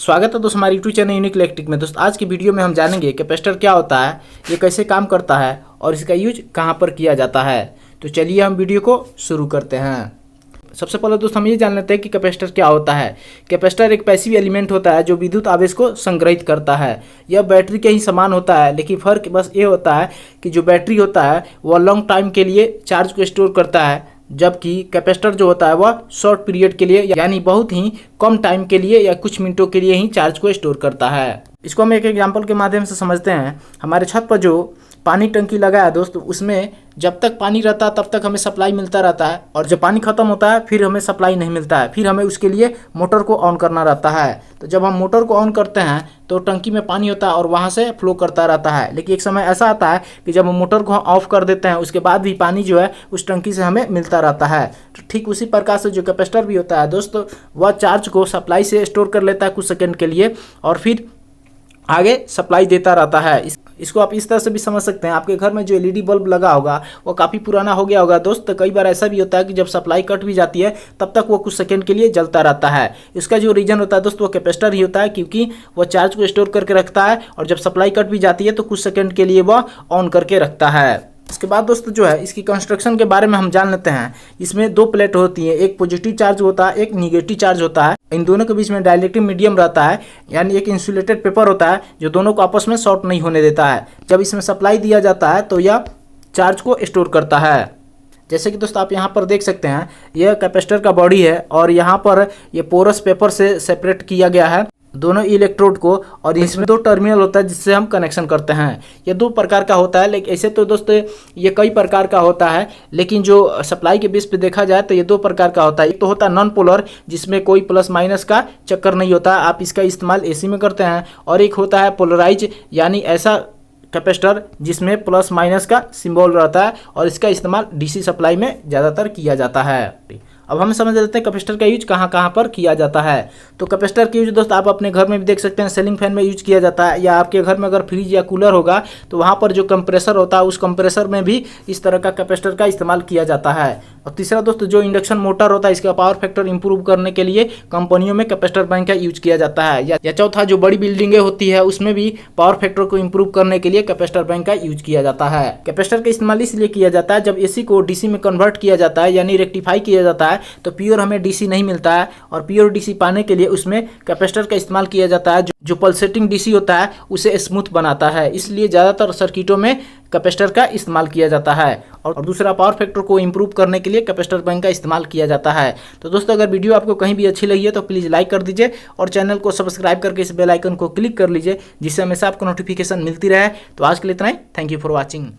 स्वागत है दोस्तों हमारे यूट्यूब चैनल यूनिक इलेक्ट्रिक में। दोस्तों आज की वीडियो में हम जानेंगे कैपेसिटर क्या होता है, ये कैसे काम करता है और इसका यूज कहाँ पर किया जाता है। तो चलिए हम वीडियो को शुरू करते हैं। सबसे पहले दोस्तों हम ये जान लेते हैं कि कैपेसिटर क्या होता है। कैपेसिटर एक पैसिव एलिमेंट होता है जो विद्युत आवेश को संग्रहित करता है। यह बैटरी के ही समान होता है, लेकिन फर्क बस ये होता है कि जो बैटरी होता है वह लॉन्ग टाइम के लिए चार्ज को स्टोर करता है, जबकि कैपेसिटर जो होता है वह शॉर्ट पीरियड के लिए यानी बहुत ही कम टाइम के लिए या कुछ मिनटों के लिए ही चार्ज को स्टोर करता है। इसको हम एक एग्जांपल के माध्यम से समझते हैं। हमारे छत पर जो पानी टंकी लगा है दोस्तों, उसमें जब तक पानी रहता है तब तक हमें सप्लाई मिलता रहता है, और जब पानी खत्म होता है फिर हमें सप्लाई नहीं मिलता है। फिर हमें उसके लिए मोटर को ऑन करना रहता है। तो जब हम मोटर को ऑन करते हैं तो टंकी में पानी होता है और वहाँ से फ्लो करता रहता है। लेकिन एक समय ऐसा आता है कि जब हम मोटर को ऑफ कर देते हैं उसके बाद भी पानी जो है उस टंकी से हमें मिलता रहता है। तो ठीक उसी प्रकार से जो कैपेसिटर भी होता है दोस्तों, वह चार्ज को सप्लाई से स्टोर कर लेता है कुछ सेकेंड के लिए और फिर आगे सप्लाई देता रहता है। इसको आप इस तरह से भी समझ सकते हैं। आपके घर में जो एलईडी बल्ब लगा होगा वो काफ़ी पुराना हो गया होगा दोस्त। कई बार ऐसा भी होता है कि जब सप्लाई कट भी जाती है तब तक वो कुछ सेकंड के लिए जलता रहता है। इसका जो रीजन होता है दोस्त वो कैपेसिटर ही होता है, क्योंकि वो चार्ज को स्टोर करके रखता है और जब सप्लाई कट भी जाती है तो कुछ सेकंड के लिए वह ऑन करके रखता है। इसके बाद दोस्तों जो है इसकी कंस्ट्रक्शन के बारे में हम जान लेते हैं। इसमें दो प्लेट होती हैं, एक पॉजिटिव चार्ज होता है, एक निगेटिव चार्ज होता है। इन दोनों के बीच में डाइलेक्ट्रिक मीडियम रहता है, यानी एक इंसुलेटेड पेपर होता है जो दोनों को आपस में शॉर्ट नहीं होने देता है। जब इसमें सप्लाई दिया जाता है तो यह चार्ज को स्टोर करता है। जैसे कि दोस्तों आप यहाँ पर देख सकते हैं, यह कैपेसिटर का बॉडी है और यहाँ पर यह पोरस पेपर से सेपरेट किया गया है दोनों इलेक्ट्रोड को, और इसमें दो टर्मिनल होता है जिससे हम कनेक्शन करते हैं। ये दो प्रकार का होता है, लेकिन ऐसे तो दोस्तों ये कई प्रकार का होता है, लेकिन जो सप्लाई के बेस पे देखा जाए तो ये दो प्रकार का होता है। एक तो होता है नॉन पोलर, जिसमें कोई प्लस माइनस का चक्कर नहीं होता, आप इसका इस्तेमाल एसी में करते हैं। और एक होता है पोलराइज, यानी ऐसा कैपेसिटर जिसमें प्लस माइनस का सिंबल रहता है और इसका इस्तेमाल डीसी सप्लाई में ज़्यादातर किया जाता है। अब हम समझ लेते हैं कैपेसिटर का यूज कहाँ कहाँ पर किया जाता है। तो कैपेसिटर का यूज दोस्त आप अपने घर में भी देख सकते हैं, सीलिंग फैन में यूज किया जाता है, या आपके घर में अगर फ्रिज या कूलर होगा तो वहाँ पर जो कंप्रेसर होता है उस कंप्रेसर में भी इस तरह का कैपेसिटर का इस्तेमाल किया जाता है। और तीसरा दोस्तों जो इंडक्शन मोटर होता है इसका पावर फैक्टर इंप्रूव करने के लिए कंपनियों में कैपेसिटर बैंक का यूज किया जाता है। या चौथा जो बड़ी बिल्डिंगें होती है उसमें भी पावर फैक्टर को इंप्रूव करने के लिए कैपेसिटर बैंक का यूज किया जाता है। कैपेसिटर का इस्तेमाल इसलिए किया जाता है जब एसी को डीसी में कन्वर्ट किया जाता है, यानी रेक्टिफाई किया जाता है, तो प्योर हमें डीसी नहीं मिलता है, और प्योर डीसी पाने के लिए उसमें कैपेसिटर का इस्तेमाल किया जाता है जो पल्सेटिंग डीसी होता है उसे स्मूथ बनाता है। इसलिए ज़्यादातर सर्किटों में कैपेसिटर का इस्तेमाल किया जाता है। और दूसरा पावर फैक्टर को इंप्रूव करने के लिए कैपेसिटर बैंक का इस्तेमाल किया जाता है। तो दोस्तों अगर वीडियो आपको कहीं भी अच्छी लगी है तो प्लीज़ लाइक कर दीजिए और चैनल को सब्सक्राइब करके इस बेल आइकन को क्लिक कर लीजिए, जिससे हमेशा आपको नोटिफिकेशन मिलती रहे। तो आज के लिए इतना ही। Thank you for watching.